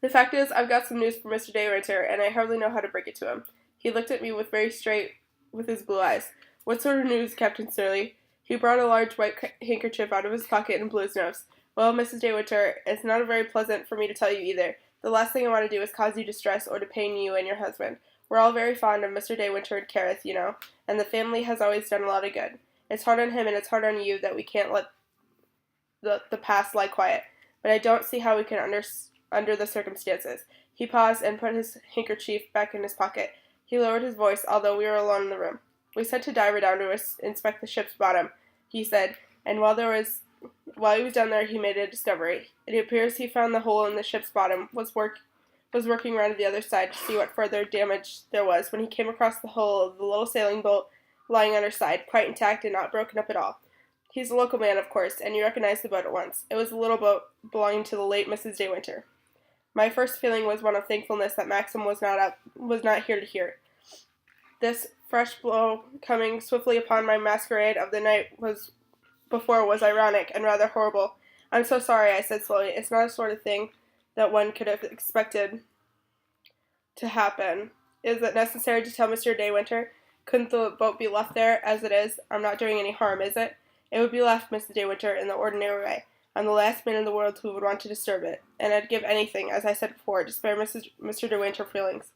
The fact is, I've got some news for Mr. De Winter, and I hardly know how to break it to him. He looked at me with very straight with his blue eyes. What sort of news, Captain Surly? He brought a large white handkerchief out of his pocket and blew his nose. Well, Mrs. De Winter, it's not very pleasant for me to tell you either. The last thing I want to do is cause you distress or to pain you and your husband. We're all very fond of Mr. De Winter and Kareth, you know, and the family has always done a lot of good. It's hard on him and it's hard on you that we can't let the past lie quiet. But I don't see how we can under the circumstances. He paused and put his handkerchief back in his pocket. He lowered his voice, although we were alone in the room. We sent a diver down to inspect the ship's bottom, he said, and while he was down there, he made a discovery. It appears he found the hole in the ship's bottom was working around to the other side to see what further damage there was when he came across the hull of the little sailing boat lying on her side, quite intact and not broken up at all. He's a local man, of course, and you recognized the boat at once. It was a little boat belonging to the late Mrs. De Winter. My first feeling was one of thankfulness that Maxim was not here to hear. This fresh blow coming swiftly upon my masquerade of the night before was ironic and rather horrible. I'm so sorry, I said slowly. It's not a sort of thing that one could have expected to happen. Is it necessary to tell Mr. De Winter? Couldn't the boat be left there as it is? I'm not doing any harm, is it? It would be left, Mrs. De Winter, in the ordinary way. I'm the last man in the world who would want to disturb it, and I'd give anything, as I said before, to spare Mr. De Winter feelings.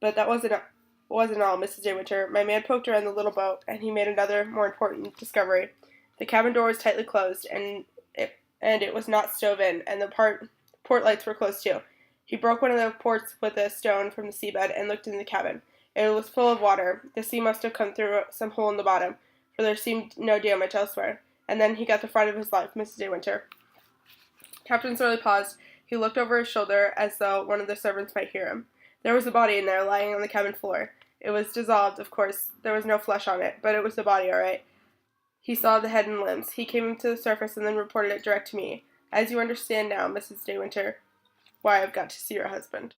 But that wasn't all, Mrs. De Winter. My man poked around the little boat, and he made another, more important discovery. The cabin door was tightly closed, and it was not stove in, and the port lights were closed too. He broke one of the ports with a stone from the seabed and looked in the cabin. It was full of water. The sea must have come through some hole in the bottom, for there seemed no damage elsewhere. And then he got the fright of his life, Mrs. De Winter. Captain Surly paused. He looked over his shoulder as though one of the servants might hear him. There was a body in there, lying on the cabin floor. It was dissolved, of course. There was no flesh on it, but it was the body, all right. He saw the head and limbs. He came to the surface and then reported it direct to me. As you understand now, Mrs. De Winter, why I've got to see your husband.